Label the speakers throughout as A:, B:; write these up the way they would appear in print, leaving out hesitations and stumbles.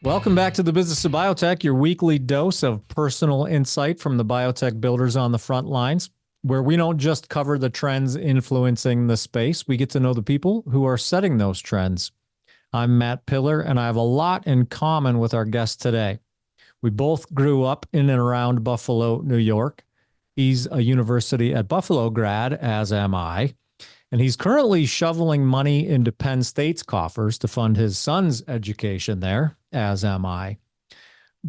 A: Welcome back to the Business of Biotech, your weekly dose of personal insight from the biotech builders on the front lines, where we don't just cover the trends influencing the space, we get to know the people who are setting those trends. I'm Matt Pillar, and I have a lot in common with our guest today. We both grew up in and around Buffalo, New York. He's a University at Buffalo grad, as am I. And he's currently shoveling money into Penn State's coffers to fund his son's education there, as am I.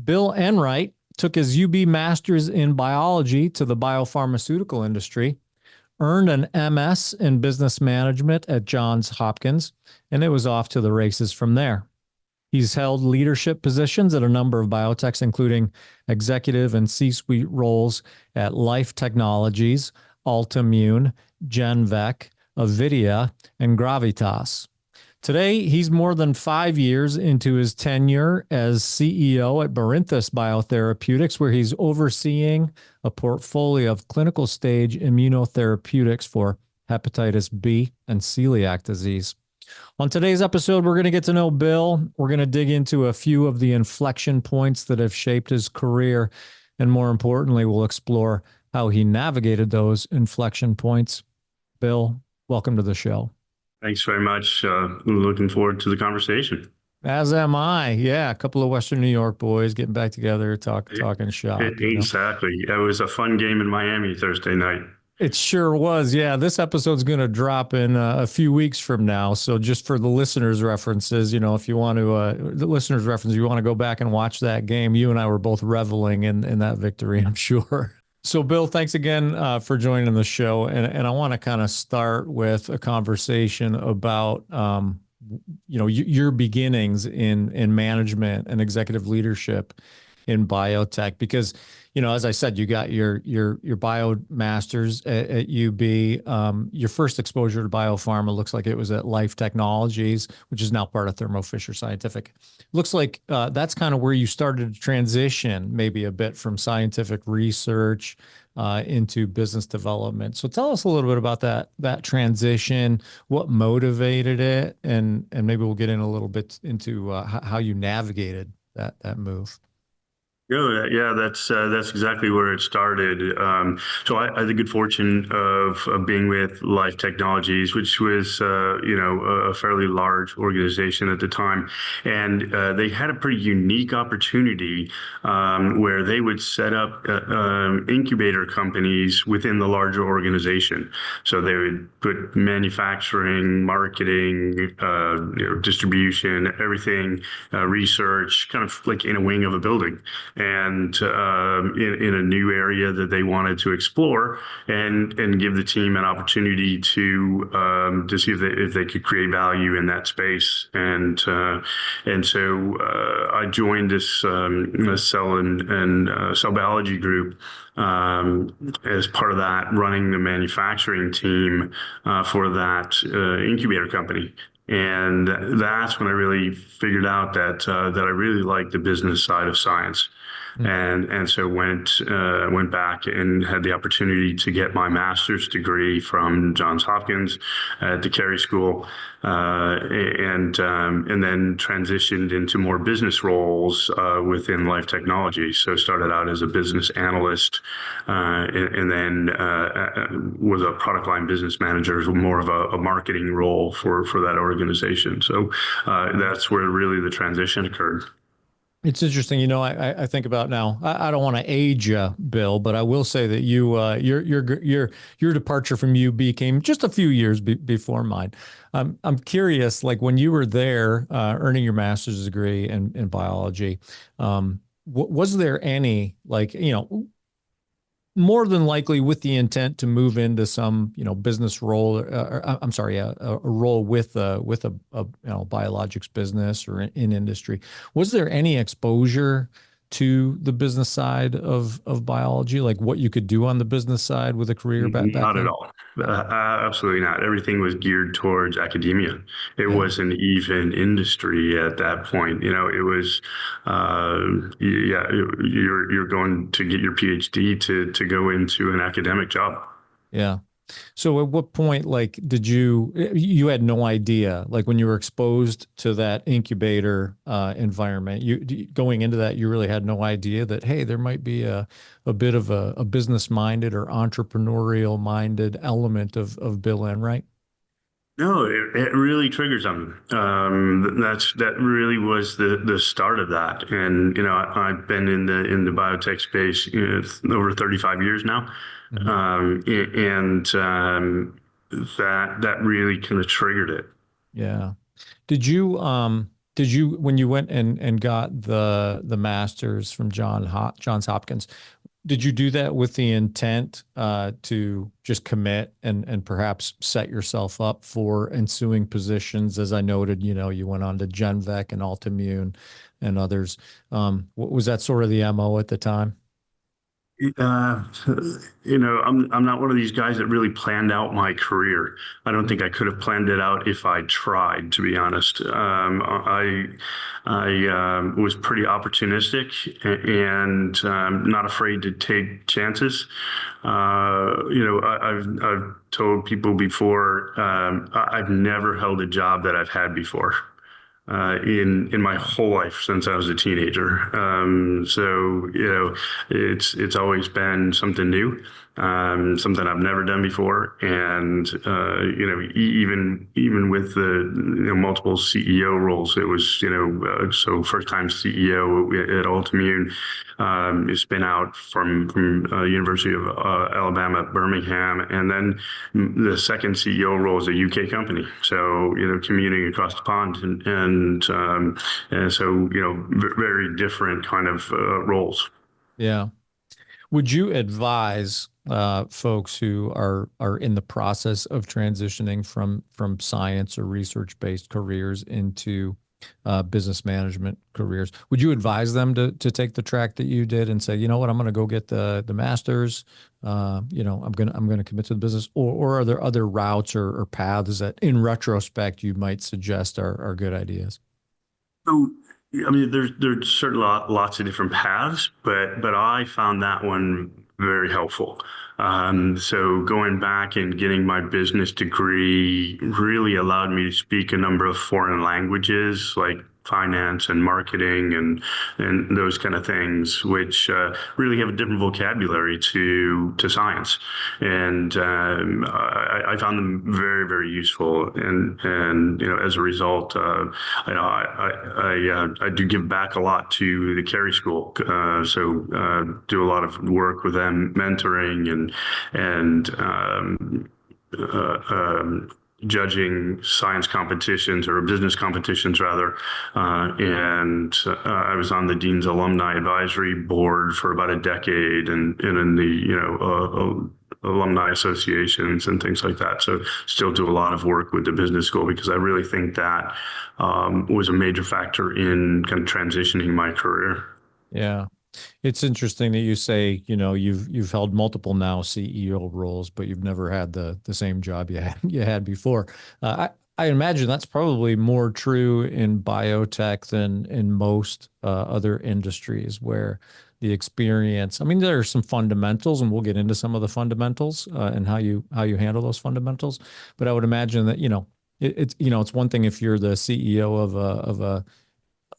A: Bill Enright took his UB Master's in Biology to the biopharmaceutical industry, earned an MS in Business Management at Johns Hopkins, and it was off to the races from there. He's held leadership positions at a number of biotechs, including executive and C-suite roles at Life Technologies, Altimmune, Genvec, Avidya, and Gravitas. Today, he's more than 5 years into his tenure as CEO at Barinthus Biotherapeutics, where he's overseeing a portfolio of clinical stage immunotherapeutics for hepatitis B and celiac disease. On today's episode, we're going to get to know Bill. We're going to dig into a few of the inflection points that have shaped his career. And more importantly, we'll explore how he navigated those inflection points. Bill, welcome to the show.
B: Thanks very much. Looking forward to the conversation.
A: As am I. Yeah, a couple of Western New York boys getting back together, talking shop.
B: Exactly. It was a fun game in Miami Thursday night.
A: It sure was. Yeah, this episode's going to drop in a few weeks from now. So just for the listeners' references, if you want to, the listeners' reference, you want to go back and watch that game. You and I were both reveling in that victory, I'm sure. So, Bill, thanks again for joining the show. And I want to kind of start with a conversation about, your beginnings in management and executive leadership in biotech, because, as I said, you got your bio masters at UB. Your first exposure to biopharma looks like it was at Life Technologies, which is now part of Thermo Fisher Scientific. Looks like that's kind of where you started to transition maybe a bit from scientific research into business development. So tell us a little bit about that transition, what motivated it, and maybe we'll get in a little bit into how you navigated that move.
B: Yeah, that's exactly where it started. So I had the good fortune of being with Life Technologies, which was a fairly large organization at the time, and they had a pretty unique opportunity where they would set up incubator companies within the larger organization. So they would put manufacturing, marketing, distribution, everything, research, kind of like in a wing of a building. And in a new area that they wanted to explore, and give the team an opportunity to see if they could create value in that space. And so I joined this cell and cell biology group as part of that, running the manufacturing team for that incubator company. And that's when I really figured out that I really liked the business side of science. And so went back and had the opportunity to get my master's degree from Johns Hopkins at the Carey School, and then transitioned into more business roles within Life Technology. So started out as a business analyst, and then was a product line business manager, more of a marketing role for that organization. So that's where really the transition occurred.
A: It's interesting, I think about now. I don't want to age you, Bill, but I will say that your departure from UB came just a few years before mine. I'm curious, like when you were there, earning your master's degree in biology, was there any more than likely with the intent to move into some, business role, I'm sorry, a role with a biologics business or in industry. Was there any exposure to the business side of biology, like what you could do on the business side with a career back
B: Not
A: then?
B: at all. Absolutely not. Everything was geared towards academia. It wasn't even industry at that point. It was, you're going to get your PhD to go into an academic job.
A: Yeah. So at what point, like, you had no idea, like when you were exposed to that incubator environment, going into that, you really had no idea that, hey, there might be a bit of a business minded or entrepreneurial minded element of Bill Enright?
B: No, it really triggers them. That really was the start of that. And I've been in the biotech space, over 35 years now,
A: Mhm.
B: and that really kind of triggered it.
A: Yeah. Did you when you went and got the masters from Johns Hopkins, did you do that with the intent to just commit and perhaps set yourself up for ensuing positions? As I noted, you went on to Genvec and Altimmune and others. Was that sort of the MO at the time?
B: Uh, I'm not one of these guys that really planned out my career. I don't think I could have planned it out if I tried, to be honest. I was pretty opportunistic and not afraid to take chances. I've told people before, I've never held a job that I've had before in my whole life since I was a teenager. So it's always been something new, something I've never done before, and even with the multiple CEO roles, it was so first time CEO at Altimmune. It's been out from University of Alabama at Birmingham, and then the second CEO role is a UK company. So commuting across the pond, and so very different kind of roles.
A: Yeah. Would you advise folks who are in the process of transitioning from science or research based careers into business management careers? Would you advise them to take the track that you did and say, you know what, I'm going to go get the masters. I'm gonna commit to the business, or are there other routes or paths that, in retrospect, you might suggest are good ideas?
B: So, I mean, there's certainly lots of different paths, but I found that one very helpful. So going back and getting my business degree really allowed me to speak a number of foreign languages, like finance and marketing and those kind of things, which really have a different vocabulary to science. And I found them very, very useful. And as a result, I do give back a lot to the Carey School. So do a lot of work with them, mentoring and judging science competitions or business competitions rather. And I was on the Dean's Alumni Advisory Board for about a decade and in the, alumni associations and things like that. So still do a lot of work with the business school because I really think that was a major factor in kind of transitioning my career.
A: Yeah. It's interesting that you say, you've held multiple now CEO roles, but you've never had the same job you had before. I imagine that's probably more true in biotech than in most other industries where the experience. I mean, there are some fundamentals, and we'll get into some of the fundamentals and how you handle those fundamentals. But I would imagine that it's one thing if you're the CEO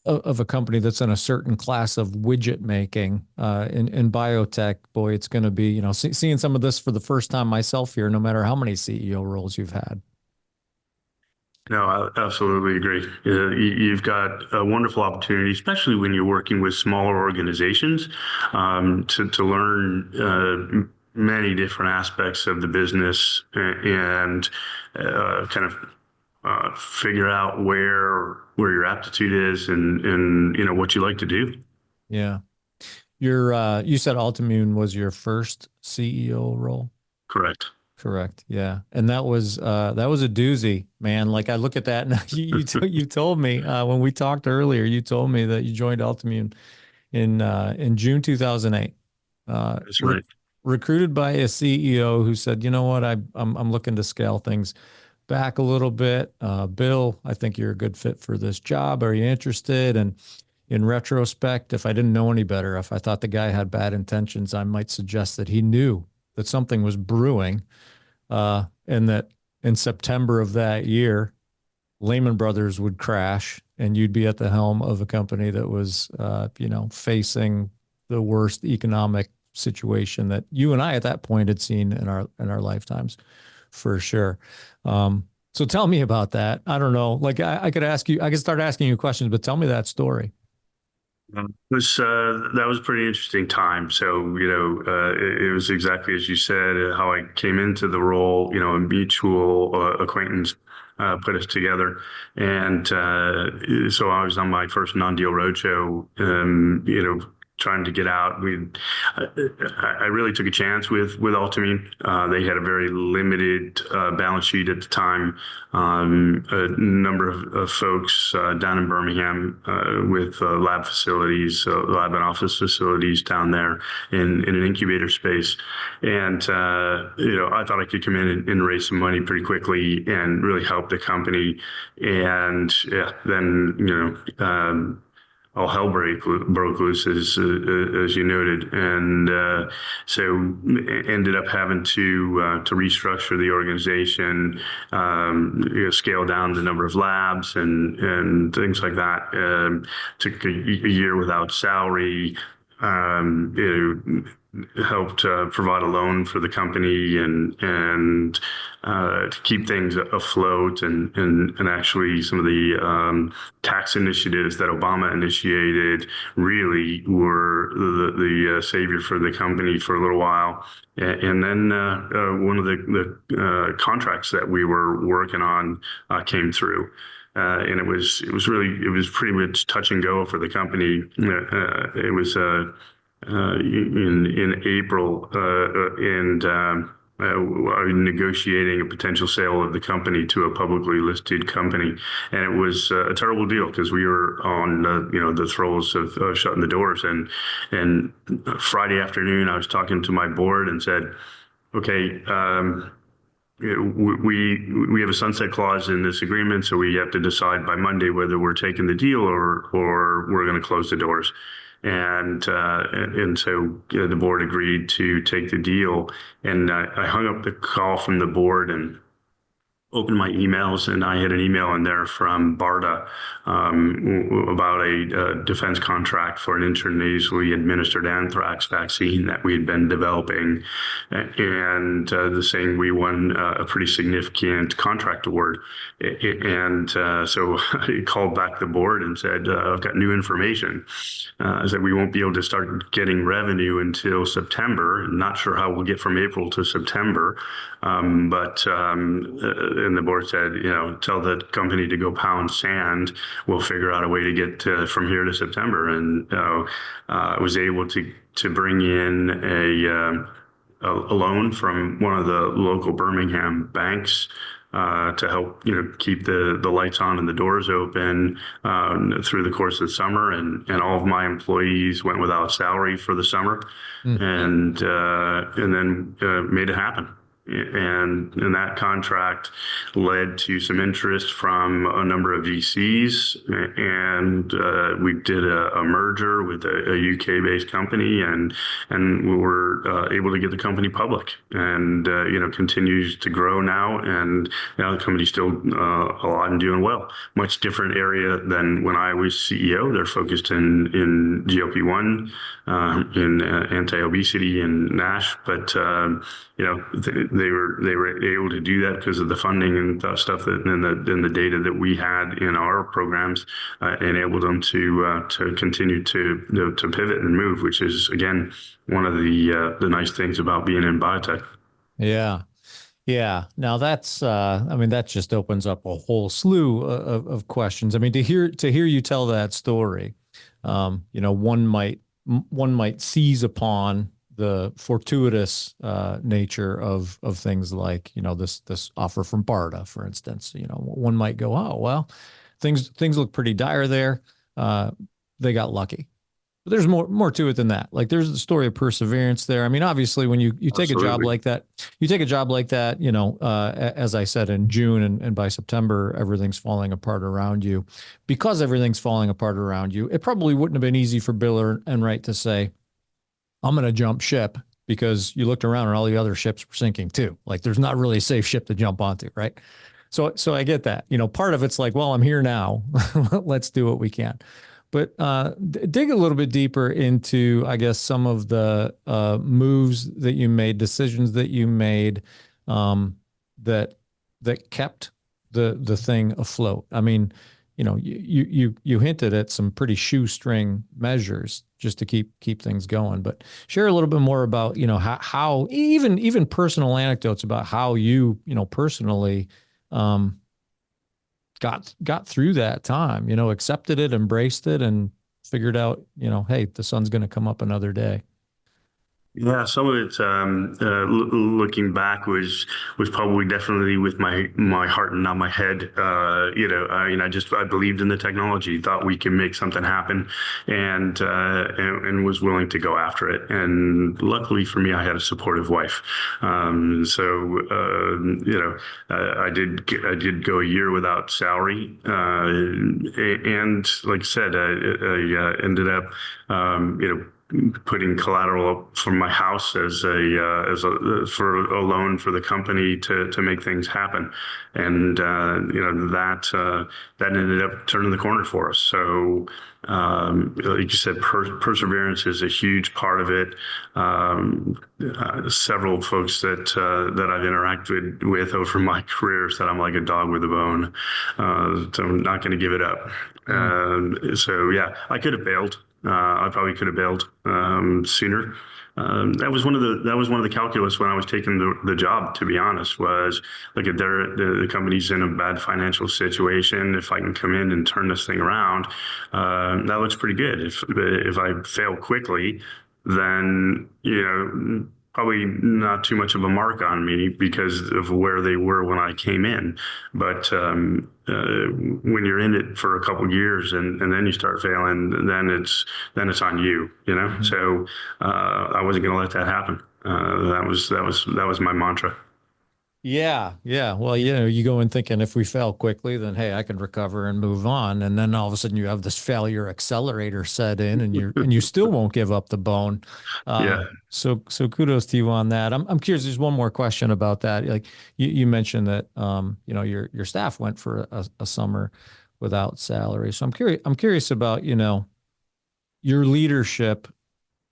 A: of a company that's in a certain class of widget making. In biotech, boy, it's going to be, seeing some of this for the first time myself here, no matter how many CEO roles you've had.
B: No, I absolutely agree. You've got a wonderful opportunity, especially when you're working with smaller organizations, to learn many different aspects of the business and kind of figure out where your aptitude is and what you like to do.
A: Yeah. You said Altimmune was your first CEO role?
B: Correct.
A: Correct. Yeah. And that was a doozy, man. Like I look at that and you told me when we talked earlier, you told me that you joined Altimmune in June 2008. Uh,
B: That's
A: re
B: right.
A: recruited by a CEO who said, "You know what? I'm looking to scale things back a little bit. Bill, I think you're a good fit for this job. Are you interested?" And in retrospect, if I didn't know any better, if I thought the guy had bad intentions, I might suggest that he knew that something was brewing. and that in September of that year, Lehmen Brothers would crash, and you'd be at the helm of a company that was, facing the worst economic situation that you and I at that point had seen in our lifetimes, for sure. So tell me about that. I don't know. Like I could ask you, I could start asking you questions, but tell me that story.
B: That was a pretty interesting time. So, it was exactly as you said, how I came into the role. A mutual acquaintance put us together, and so I was on my first non-deal roadshow. Trying to get out. I really took a chance with Altimmune. They had a very limited balance sheet at the time. A number of folks down in Birmingham with lab facilities, lab and office facilities down there in an incubator space. And I thought I could come in and raise some money pretty quickly and really help the company. And yeah, then all hell broke loose, as you noted, and so ended up having to restructure the organization, scale down the number of labs and things like that. Took a year without salary. Helped provide a loan for the company and to keep things afloat, and actually some of the tax initiatives that Obama initiated really were the savior for the company for a little while. And then one of the contracts that we were working on came through. And it was pretty much touch and go for the company. It was in April, and I'm negotiating a potential sale of the company to a publicly listed company, and it was a terrible deal because we were on the throes of shutting the doors. And Friday afternoon, I was talking to my board and said, "Okay, we have a sunset clause in this agreement, so we have to decide by Monday whether we're taking the deal or we're going to close the doors." And so the board agreed to take the deal, and I hung up the call from the board and opened my emails, and I had an email in there from BARDA about a defense contract for an intranasally administered anthrax vaccine that we had been developing, and the saying we won a pretty significant contract award. And so I called back the board and said, "I've got new information." I said, "We won't be able to start getting revenue until September. Not sure how we'll get from April to September, but and the board said, tell the company to go pound sand. We'll figure out a way to get from here to September." And I was able to bring in a loan from one of the local Birmingham banks to help keep the lights on and the doors open through the course of the summer, and all of my employees went without salary for the summer. And then made it happen. And that contract led to some interest from a number of VCs, and we did a merger with a UK-based company, and we were able to get the company public, and continues to grow now, and now the company's still alive and doing well. Much different area than when I was CEO. They're focused in GLP-1, in anti-obesity and NASH, but they were able to do that because of the funding and stuff that and the data that we had in our programs enabled them to continue to pivot and move, which is again one of the nice things about being in biotech.
A: Yeah. Yeah. Now that's, that just opens up a whole slew of questions. I mean, to hear you tell that story, one might seize upon the fortuitous nature of things like, this offer from BARDA, for instance. One might go, oh, well, things look pretty dire there. They got lucky. But there's more to it than that. Like there's the story of perseverance there. I mean, obviously, when you take a job like that, as I said, in June and by September, everything's falling apart around you. Because everything's falling apart around you, it probably wouldn't have been easy for Bill Enright to say, "I'm going to jump ship because you looked around and all the other ships were sinking too. Like there's not really a safe ship to jump onto, right? So I get that. Part of it's like, well, I'm here now. Let's do what we can. But dig a little bit deeper into, I guess, some of the moves that you made, decisions that you made, that kept the thing afloat. I mean, you hinted at some pretty shoestring measures just to keep things going. But share a little bit more about, how even personal anecdotes about how you personally got through that time, accepted it, embraced it, and figured out, hey, the sun's going to come up another day.
B: Yeah, some of it, looking back, was probably definitely with my heart and not my head. I believed in the technology, thought we could make something happen, and was willing to go after it. And luckily for me, I had a supportive wife. I did go a year without salary, and like I said, I ended up, putting collateral up from my house as a for a loan for the company to make things happen, and that ended up turning the corner for us. So, like you said, perseverance is a huge part of it. Several folks that I've interacted with over my career said I'm like a dog with a bone, so I'm not going to give it up. So yeah, I could have bailed. I probably could have bailed sooner. That was one of the calculus when I was taking the job. To be honest, was look at the company's in a bad financial situation. If I can come in and turn this thing around, that looks pretty good. If I fail quickly, then probably not too much of a mark on me because of where they were when I came in. But when you're in it for a couple of years and then you start failing, then it's on you,
A: Mm-hmm.
B: So I wasn't going to let that happen. That was my mantra.
A: Yeah, yeah. Well, you go in thinking if we fail quickly, then hey, I can recover and move on. And then all of a sudden you have this failure accelerator set in and you still won't give up the bone.
B: Yeah.
A: So kudos to you on that. I'm curious, there's one more question about that. Like you mentioned that your staff went for a summer without salary. So I'm curious about, your leadership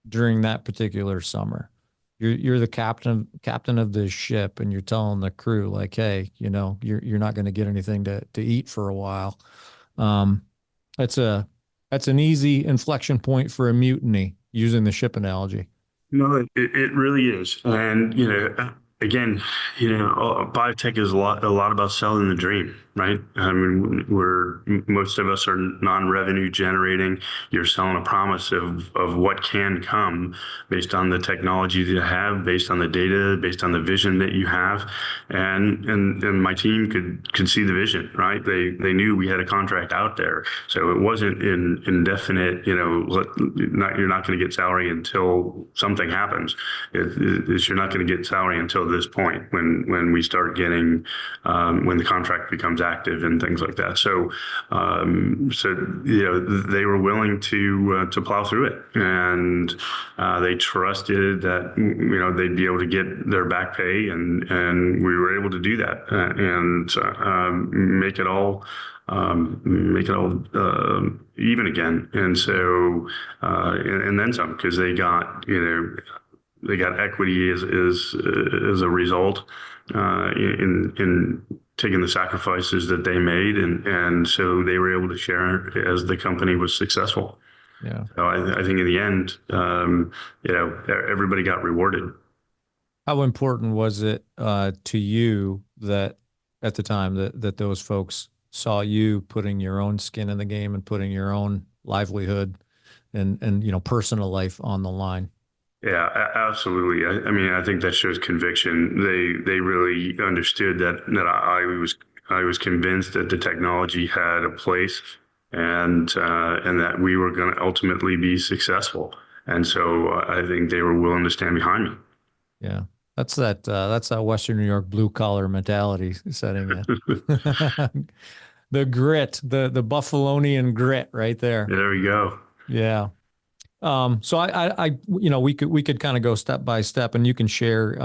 A: during that particular summer. You're the captain of this ship, and you're telling the crew like, hey, you're not going to get anything to eat for a while. Um, that's an easy inflection point for a mutiny, using the ship analogy.
B: No, it really is. And, again, biotech is a lot about selling the dream, right? I mean, most of us are non-revenue generating. You're selling a promise of what can come based on the technology that you have, based on the data, based on the vision that you have. And my team could see the vision, right? They knew we had a contract out there. So it wasn't indefinite, you're not going to get salary until something happens. You're not going to get salary until this point when we start getting when the contract becomes active and things like that. So they were willing to plow through it, and they trusted that they'd be able to get their back pay, and we were able to do that, and make it all even again. And so and then some, because they got equity as a result in taking the sacrifices that they made, and so they were able to share as the company was successful.
A: Yeah.
B: So I think in the end, everybody got rewarded.
A: How important was it to you that at the time that those folks saw you putting your own skin in the game and putting your own livelihood and personal life on the line?
B: Yeah, absolutely. I mean, I think that shows conviction. They really understood that I was convinced that the technology had a place, and that we were going to ultimately be successful. And so I think they were willing to stand behind me.
A: Yeah. That's that Western New York blue collar mentality setting in. The grit, the Buffalonian grit right there.
B: There we go.
A: Yeah. So we could kind of go step by step, and you can share,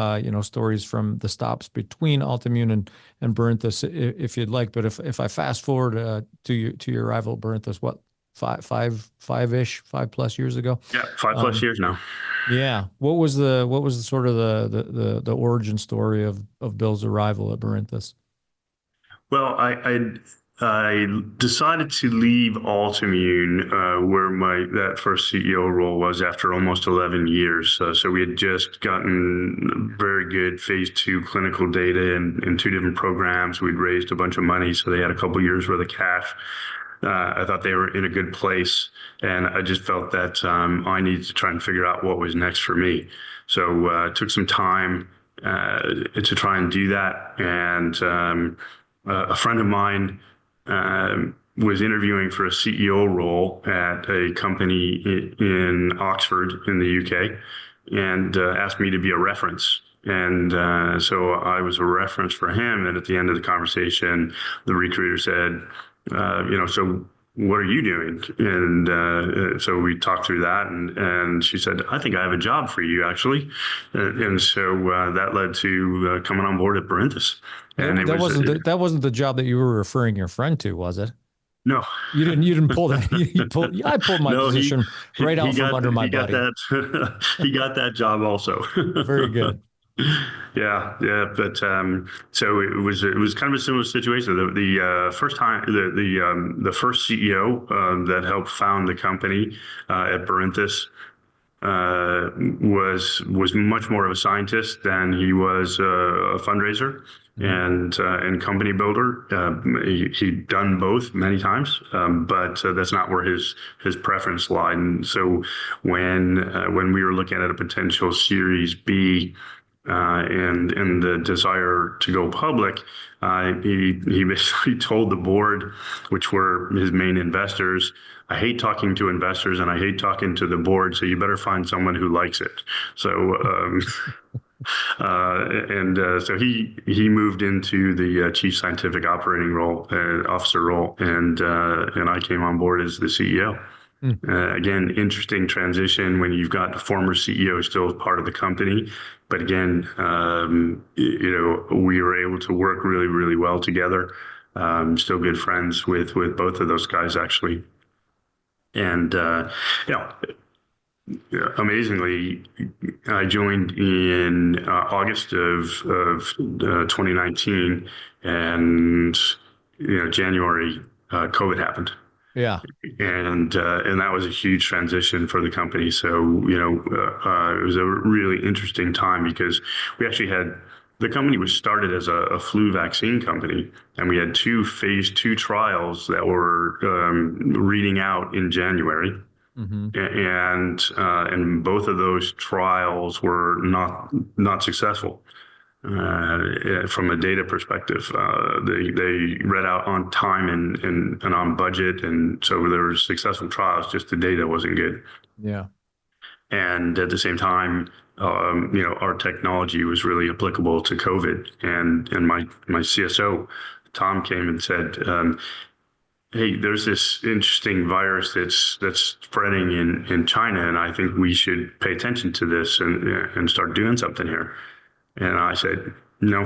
A: stories from the stops between Altimmune and Barinthus if you'd like. But if I fast forward to your arrival at Barinthus, what, five-ish, 5+ years ago?
B: Yeah, 5+
A: Um,
B: years now.
A: yeah. What was the sort of the origin story of Bill's arrival at Barinthus?
B: Well, I decided to leave Altimmune, where my that first CEO role was after almost 11 years. So we had just gotten very good phase 2 clinical data in two different programs. We'd raised a bunch of money, so they had a couple years worth of cash. I thought they were in a good place, and I just felt that I needed to try and figure out what was next for me. So it took some time to try and do that, and a friend of mine was interviewing for a CEO role at a company in Oxford in the UK, and asked me to be a reference. And so I was a reference for him. And at the end of the conversation, the recruiter said, so what are you doing? And so we talked through that, and she said, I think I have a job for you, actually. And so that led to coming on board at Barinthus. And it
A: That
B: was,
A: wasn't the job that you were referring your friend to, was it?
B: no,
A: You didn't pull that. I pulled my
B: no,
A: position right
B: he
A: out from
B: got
A: under my
B: he got
A: buddy.
B: that he got that job also.
A: Very good.
B: Yeah, but so it was kind of a similar situation. The first time the first CEO that helped found the company at Barinthus was much more of a scientist than he was a fundraiser and company builder. He'd done both many times, but that's not where his preference lied. And so when we were looking at a potential Series B, and the desire to go public, he basically told the board, which were his main investors, I hate talking to investors and I hate talking to the board, so you better find someone who likes it. So so he moved into the chief scientific operating role, officer role, and I came on board as the CEO. Again, interesting transition when you've got the former CEO still part of the company. But again, we were able to work really, really well together. Still good friends with both of those guys, actually. And, you know, amazingly, I joined in August of 2019, and January, COVID happened.
A: Yeah.
B: And that was a huge transition for the company. So it was a really interesting time because we actually had the company was started as a flu vaccine company, and we had two phase 2 trials that were reading out in January. And both of those trials were not successful. From a data perspective, they read out on time and on budget, and so there were successful trials. Just the data wasn't good.
A: Yeah.
B: And at the same time, our technology was really applicable to COVID. And my CSO, Tom, came and said, "Hey, there's this interesting virus that's spreading in China, and I think we should pay attention to this and start doing something here." And I said, "No."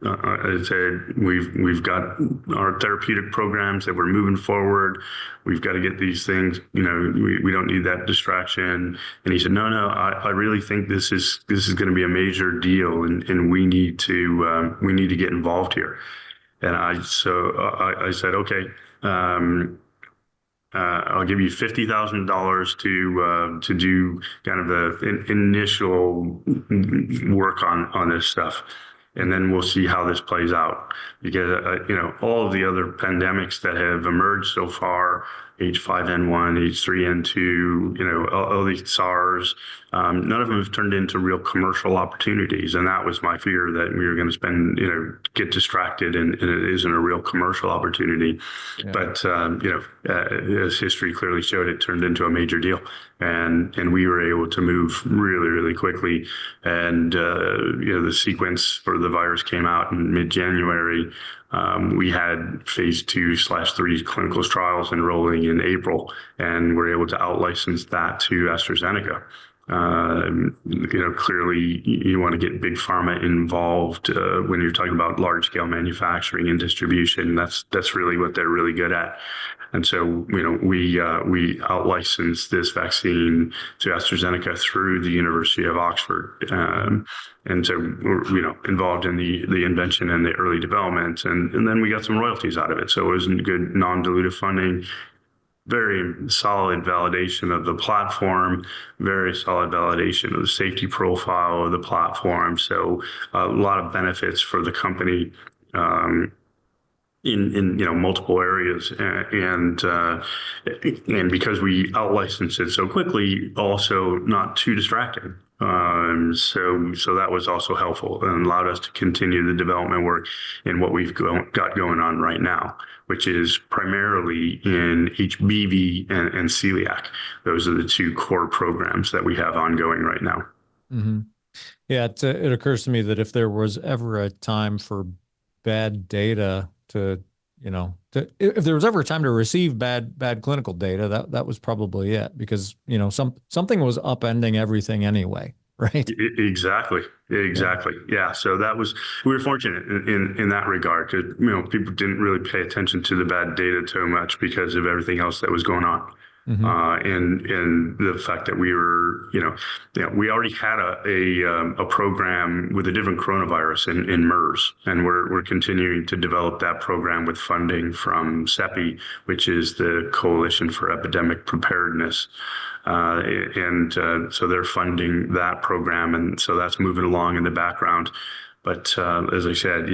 B: I said, we've got our therapeutic programs that we're moving forward. We've got to get these things, we don't need that distraction. And he said, no, I really think this is going to be a major deal, and we need to get involved here. And I said, okay, I'll give you $50,000 to do kind of the initial work on this stuff, and then we'll see how this plays out. Because all of the other pandemics that have emerged so far, H5N1, H3N2, all these SARS, none of them have turned into real commercial opportunities, and that was my fear, that we were going to get distracted, and it isn't a real commercial opportunity. Yeah. But as history clearly showed, it turned into a major deal, and we were able to move really, really quickly. And the sequence for the the virus came out in mid-January, we had phase 2/3 clinical trials enrolling in April, and we're able to out-license that to AstraZeneca. Clearly you want to get big pharma involved when you're talking about large-scale manufacturing and distribution. That's really what they're really good at. And so, we out-licensed this vaccine to AstraZeneca through the University of Oxford. And so we're, involved in the invention and the early development. And then we got some royalties out of it. So it was good non-dilutive funding, very solid validation of the platform, very solid validation of the safety profile of the platform. So a lot of benefits for the company. In multiple areas, and because we out-licensed it so quickly, also not too distracting. So that was also helpful and allowed us to continue the development work in what we've got going on right now, which is primarily in HBV and celiac. Those are the two core programs that we have ongoing right now.
A: Mm-hmm. Yeah, it occurs to me that if there was ever a time for bad data if there was ever a time to receive bad clinical data, that was probably it, because something was upending everything anyway, right?
B: Exactly. Yeah. So we were fortunate in that regard, because people didn't really pay attention to the bad data too much because of everything else that was going on.
A: Mm-hmm.
B: And the fact that we were, we already had a program with a different coronavirus in MERS, and we're continuing to develop that program with funding from CEPI, which is the Coalition for Epidemic Preparedness. So they're funding that program, and so that's moving along in the background. But as I said,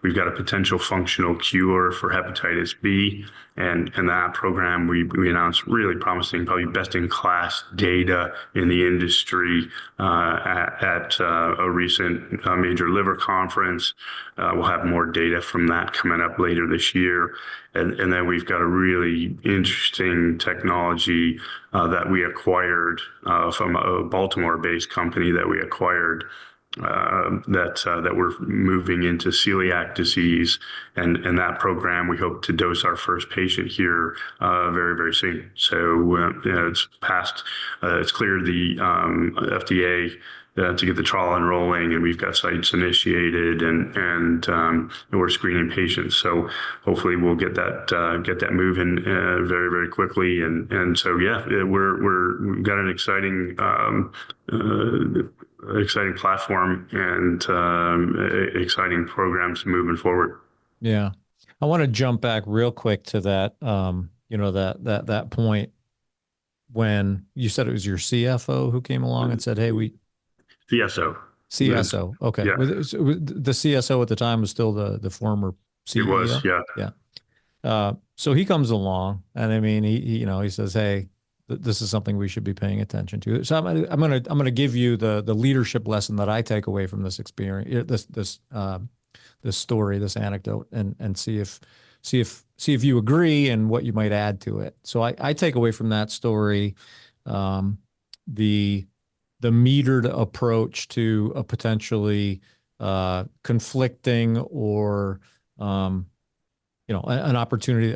B: we've got a potential functional cure for hepatitis B, and that program we announced really promising, probably best in class data in the industry at a recent major liver conference. We'll have more data from that coming up later this year, and then we've got a really interesting technology that we acquired from a Baltimore-based company that we acquired. That we're moving into celiac disease, and that program we hope to dose our first patient here very, very soon. So it's passed, it's cleared the FDA to get the trial enrolling, and we've got sites initiated, and we're screening patients. So hopefully we'll get that moving very, very quickly. And so we've got an exciting platform and exciting programs moving forward.
A: Yeah. I want to jump back real quick to that, that point when you said it was your CFO who came along and said, hey,
B: CSO.
A: Okay.
B: Yeah.
A: The CSO at the time was still the former CEO?
B: It was, yeah.
A: Yeah. So he comes along, and I mean, he says, hey, this is something we should be paying attention to. So I'm gonna give you the leadership lesson that I take away from this experience, this story, this anecdote, and see if you agree and what you might add to it. So I take away from that story the metered approach to a potentially conflicting or an opportunity,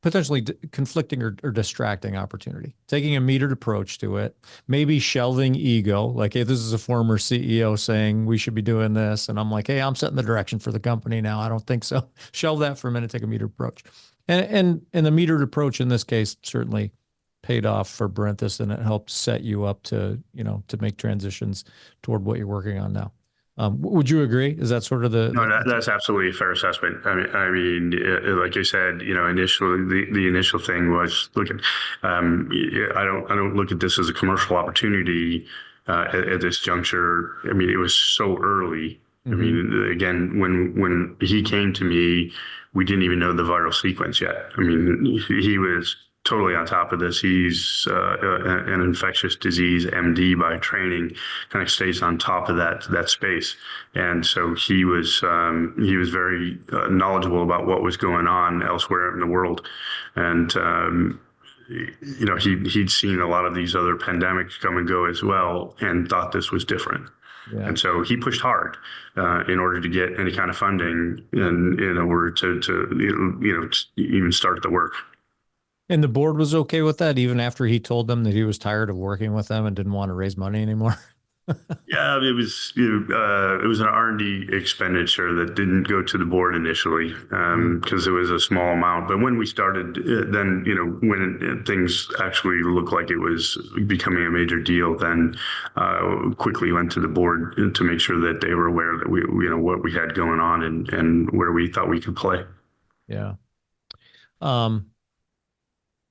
A: potentially conflicting or distracting opportunity, taking a metered approach to it, maybe shelving ego. Like, hey, this is a former CEO saying we should be doing this. And I'm like, hey, I'm setting the direction for the company now. I don't think so. Shelve that for a minute, take a metered approach. And the metered approach in this case certainly paid off for Barinthus, and it helped set you up to make transitions toward what you're working on now. Would you agree? Is that sort of
B: that's absolutely a fair assessment. I mean, like you said, initially the initial thing was, look, I don't look at this as a commercial opportunity at this juncture. I mean, it was so early. Mm-hmm. I mean, again, when he came to me, we didn't even know the viral sequence yet. I mean, he was totally on top of this. He's an infectious disease MD by training, kind of stays on top of that space. And so he was very knowledgeable about what was going on elsewhere in the world. And he'd seen a lot of these other pandemics come and go as well, and thought this was different.
A: Yeah.
B: And so he pushed hard in order to get any kind of funding and in order to even start the work.
A: And the board was okay with that, even after he told them that he was tired of working with them and didn't want to raise money anymore.
B: Yeah, it was an R&D expenditure that didn't go to the board initially because it was a small amount. But when we started, then when things actually looked like it was becoming a major deal, then quickly went to the board to make sure that they were aware that we what we had going on and where we thought we could play.
A: Yeah. Um,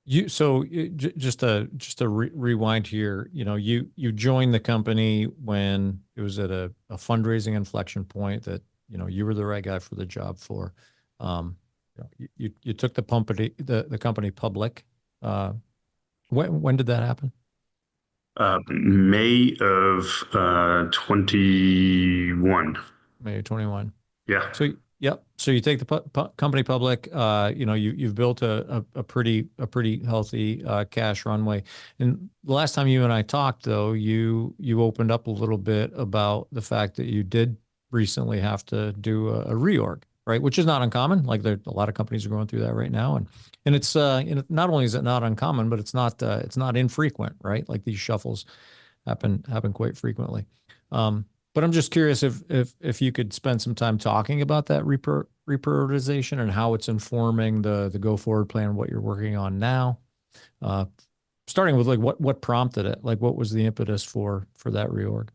A: just to rewind here, you joined the company when it was at a fundraising inflection point that you were the right guy for the job for. You took the company public. When did that happen?
B: May of 21.
A: May 21.
B: Yeah.
A: So yep. So you take the company public. You've built a pretty healthy cash runway. And the last time you and I talked, though, you opened up a little bit about the fact that you did recently have to do a reorg, right? Which is not uncommon. Like a lot of companies are going through that right now, and it's not only is it not uncommon, but it's not infrequent, right? Like these shuffles happen quite frequently. But I'm just curious if you could spend some time talking about that reprioritization and how it's informing the go forward plan, what you're working on now. Starting with like what prompted it, like what was the impetus for that reorg?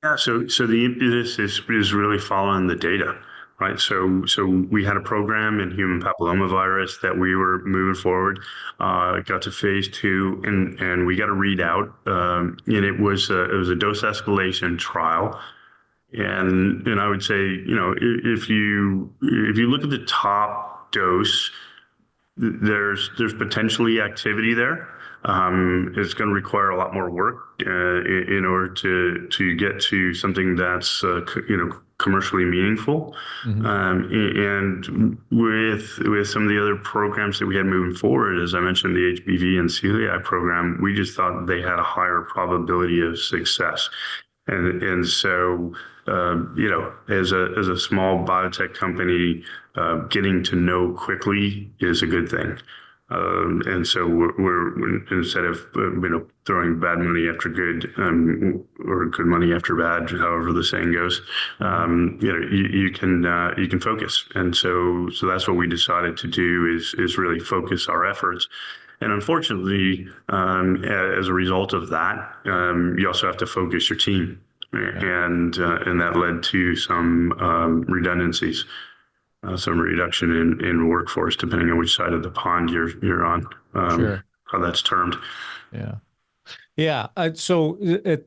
B: Yeah, so the impetus is really following the data, right? So we had a program in human papillomavirus that we were moving forward, got to phase 2, and we got a readout, and it was a dose escalation trial, and I would say if you look at the top dose, there's potentially activity there. It's going to require a lot more work in order to get to something that's commercially meaningful.
A: Mm-hmm.
B: And with some of the other programs that we had moving forward, as I mentioned, the HBV and celiac program, we just thought they had a higher probability of success. And so, as a small biotech company, getting to know quickly is a good thing. And so we're instead of throwing bad money after good, or good money after bad, however the saying goes, you can focus. And so that's what we decided to do is really focus our efforts. And unfortunately, as a result of that, you also have to focus your team, and that led to some redundancies, some reduction in workforce, depending on which side of the pond you're on,
A: Sure.
B: how that's termed.
A: Yeah. Yeah. So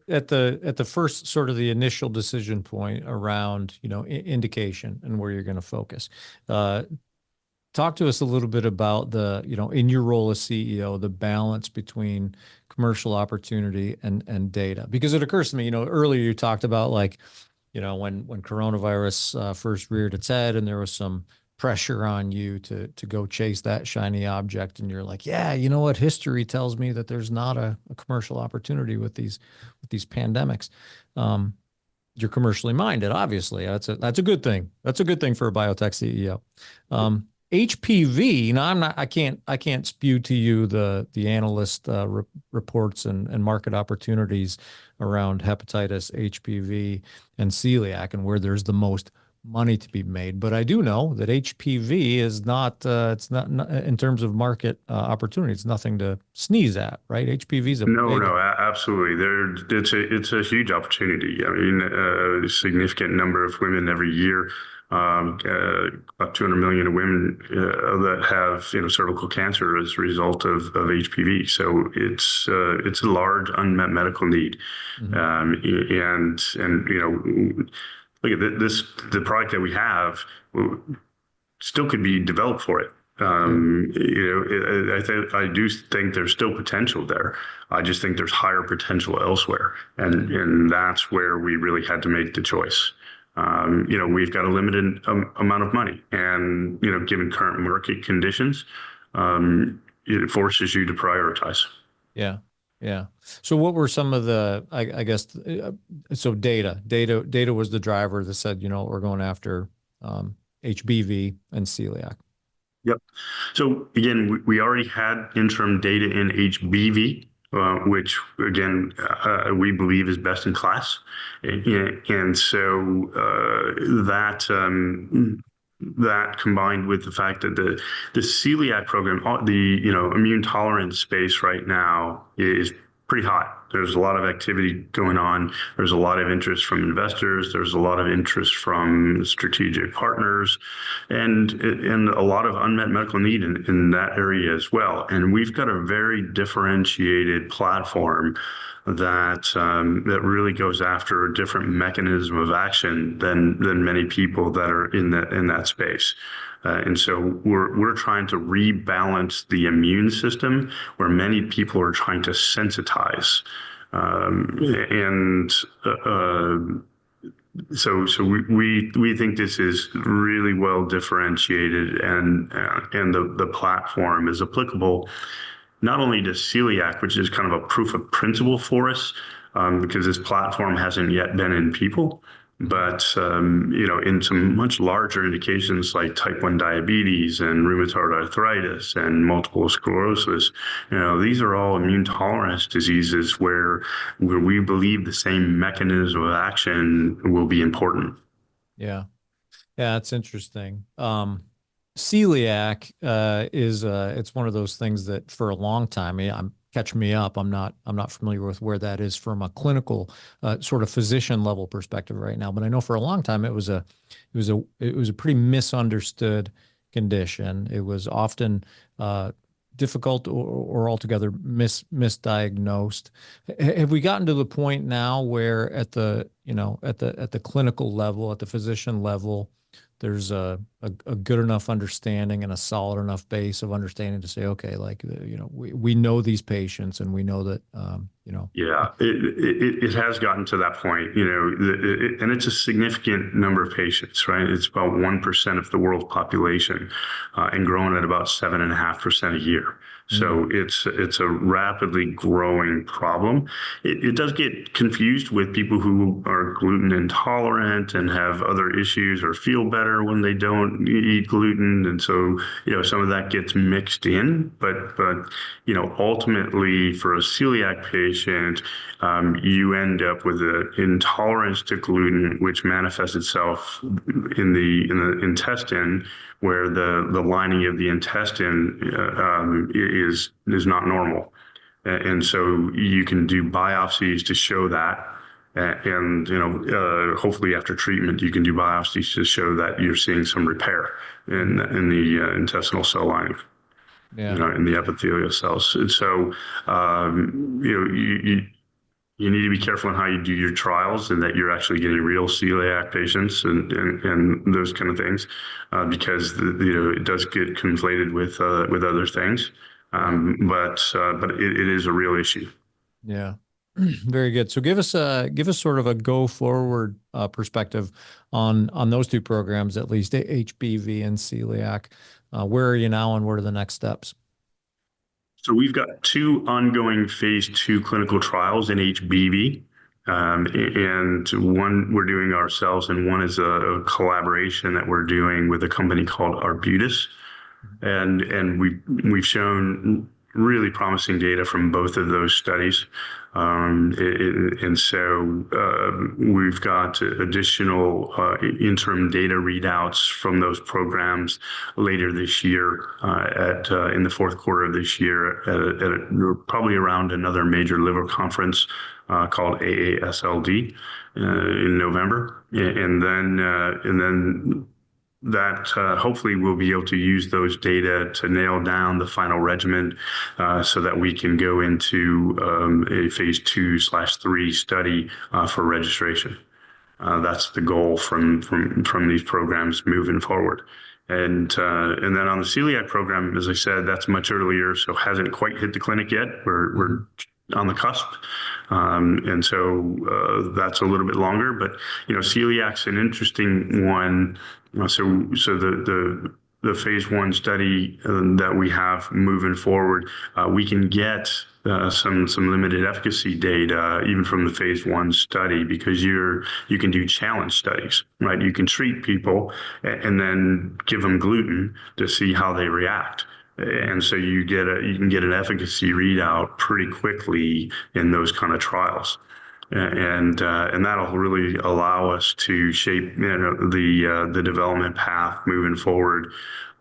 A: at the first sort of the initial decision point around, indication and where you're going to focus, talk to us a little bit about in your role as CEO, the balance between commercial opportunity and data, because it occurs to me, earlier you talked about when coronavirus first reared its head and there was some pressure on you to go chase that shiny object. And you're like, yeah, you know what? History tells me that there's not a commercial opportunity with these pandemics. You're commercially minded, obviously. That's a good thing. That's a good thing for a biotech CEO. HPV. Now, I can't spew to you the analyst reports and market opportunities around hepatitis, HPV, and celiac, and where there's the most money to be made. But I do know that HPV is not. It's not in terms of market opportunity. It's nothing to sneeze at, right? HPV is a
B: No,
A: big.
B: no, absolutely. It's a huge opportunity. I mean, a significant number of women every year, about 200 million women that have cervical cancer as a result of HPV. So it's a large unmet medical need, and look at this. The product that we have still could be developed for it. I do think there's still potential there. I just think there's higher potential elsewhere, and that's where we really had to make the choice. We've got a limited amount of money, and given current market conditions, it forces you to prioritize.
A: Yeah. Yeah. So what were some of the, I guess, so data was the driver that said, we're going after HBV and celiac.
B: Yep. So again, we already had interim data in HBV, which again we believe is best in class, and so that combined with the fact that the celiac program, the immune tolerance space right now is pretty hot. There's a lot of activity going on. There's a lot of interest from investors. There's a lot of interest from strategic partners, and a lot of unmet medical need in that area as well. And we've got a very differentiated platform that really goes after a different mechanism of action than many people that are in that space. And so we're trying to rebalance the immune system where many people are trying to sensitize. And so we think this is really well differentiated, and the platform is applicable not only to celiac, which is kind of a proof of principle for us, because this platform hasn't yet been in people, but in some much larger indications like type 1 diabetes and rheumatoid arthritis and multiple sclerosis, these are all immune tolerance diseases where we believe the same mechanism of action will be important.
A: Yeah. Yeah, that's interesting. Celiac is it's one of those things that for a long time, catch me up. I'm not familiar with where that is from a clinical sort of physician level perspective right now, but I know for a long time it was a pretty misunderstood condition. It was often difficult or altogether misdiagnosed. Have we gotten to the point now where at the clinical level, at the physician level, there's a good enough understanding and a solid enough base of understanding to say, okay, like, we know these patients and we know that,
B: Yeah, it has gotten to that point, and it's a significant number of patients, right? It's about 1% of the world's population, and growing at about 7.5% a year. So it's a rapidly growing problem. It does get confused with people who are gluten intolerant and have other issues or feel better when they don't eat gluten, and so some of that gets mixed in. But ultimately for a celiac patient, you end up with an intolerance to gluten, which manifests itself in the intestine, where the lining of the intestine is not normal, and so you can do biopsies to show that, and hopefully after treatment you can do biopsies to show that you're seeing some repair in the intestinal cell lining.
A: yeah,
B: In the epithelial cells. And so, you need to be careful in how you do your trials, and that you're actually getting real celiac patients and those kind of things, because it does get conflated with other things. But it is a real issue.
A: yeah. Very good. So give us sort of a go forward perspective on those two programs, at least HBV and celiac. Where are you now, and what are the next steps?
B: So we've got two ongoing phase 2 clinical trials in HBV. And one we're doing ourselves, and one is a collaboration that we're doing with a company called Arbutus. And we've shown really promising data from both of those studies. And so we've got additional interim data readouts from those programs later this year, in the fourth quarter of this year, probably around another major liver conference called AASLD in November, and then that hopefully we'll be able to use those data to nail down the final regimen, so that we can go into a phase 2/3 study for registration. That's the goal from these programs moving forward. And then on the celiac program, as I said, that's much earlier, so hasn't quite hit the clinic yet. We're on the cusp. And so that's a little bit longer, but celiac's an interesting one. So the the phase 1 study that we have moving forward, we can get some limited efficacy data even from the phase 1 study, because you can do challenge studies, right? You can treat people and then give them gluten to see how they react. And so you can get an efficacy readout pretty quickly in those kind of trials. And that'll really allow us to shape, the development path moving forward,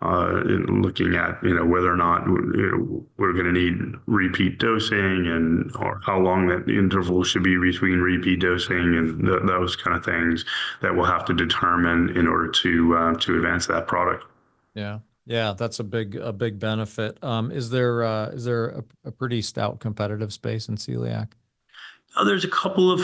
B: looking at, whether or not we're going to need repeat dosing, or how long that interval should be between repeat dosing, and those kind of things that we'll have to determine in order to advance that product.
A: Yeah. Yeah, that's a big benefit. Is there a pretty stout competitive space in celiac?
B: There's a couple of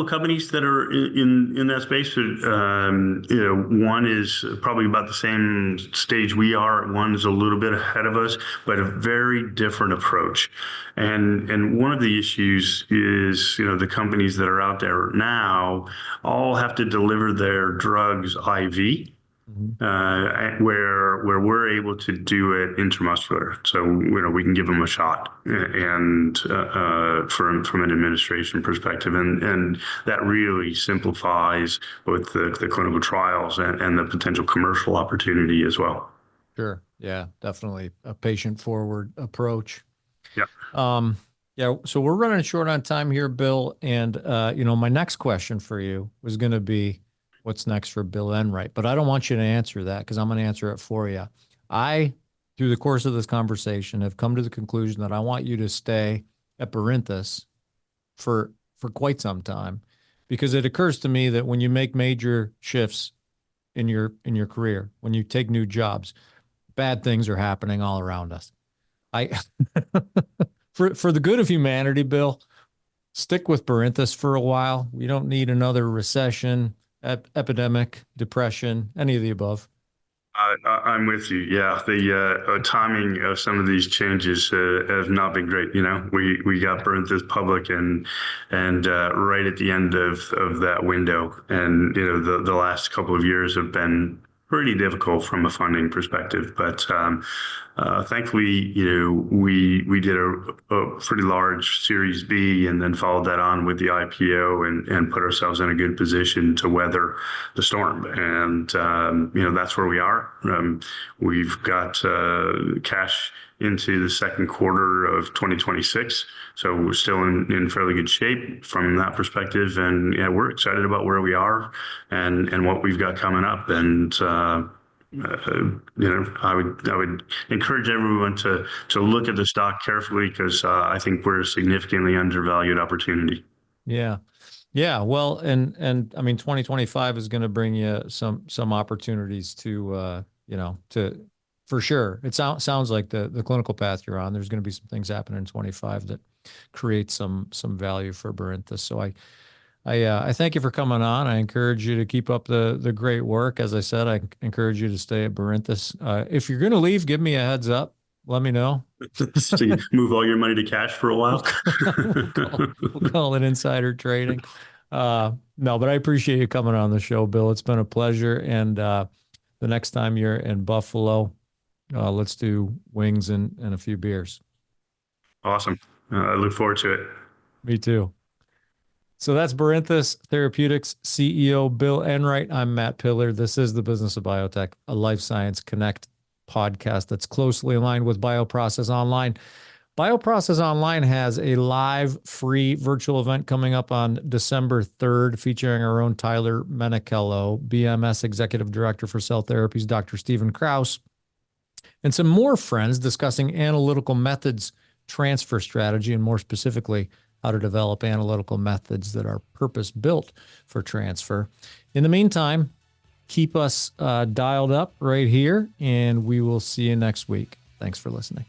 B: companies that are in that space. One is probably about the same stage we are. One is a little bit ahead of us, but a very different approach. And one of the issues is, the companies that are out there now all have to deliver their drugs IV. Where we're able to do it intramuscular, so we can give them a shot, and from an administration perspective, and that really simplifies both the clinical trials and the potential commercial opportunity as well.
A: Sure, yeah, definitely a patient-forward approach.
B: Yeah.
A: Yeah. So we're running short on time here, Bill, and my next question for you was going to be, what's next for Bill Enright? But I don't want you to answer that, because I'm going to answer it for you. Through the course of this conversation, have come to the conclusion that I want you to stay at Barinthus for quite some time, because it occurs to me that when you make major shifts in your career, when you take new jobs, bad things are happening all around us. For the good of humanity, Bill, stick with Barinthus for a while. We don't need another recession, epidemic, depression, any of the above.
B: I'm with you. Yeah, the timing of some of these changes have not been great. We got Barinthus public and right at the end of that window, and the last couple of years have been pretty difficult from a funding perspective. But thankfully, we did a pretty large Series B, and then followed that on with the IPO, and put ourselves in a good position to weather the storm. And that's where we are. We've got cash into the second quarter of 2026, so we're still in fairly good shape from that perspective. And we're excited about where we are and what we've got coming up. And I would encourage everyone to look at the stock carefully, because I think we're a significantly undervalued opportunity.
A: Yeah. Yeah. Well, and I mean, 2025 is going to bring you some opportunities to for sure. It sounds like the clinical path you're on, there's going to be some things happening in 25 that create some value for Barinthus. So I thank you for coming on. I encourage you to keep up the great work. As I said, I encourage you to stay at Barinthus. If you're going to leave, give me a heads up. Let me know.
B: So you move all your money to cash for a while.
A: We'll call it insider trading. No, but I appreciate you coming on the show, Bill. It's been a pleasure. And the next time you're in Buffalo, let's do wings and a few beers.
B: Awesome. I look forward to it.
A: Me too. So that's Barinthus Therapeutics CEO Bill Enright. I'm Matt Pillar. This is the Business of Biotech, a life science connect podcast that's closely aligned with Bioprocess Online. Bioprocess Online has a live free virtual event coming up on December 3rd, featuring our own Tyler Menichello, BMS Executive Director for Cell Therapies, Dr. Stephen Krause, and some more friends discussing analytical methods, transfer strategy, and more specifically, how to develop analytical methods that are purpose-built for transfer. In the meantime, keep us dialed up right here, and we will see you next week. Thanks for listening.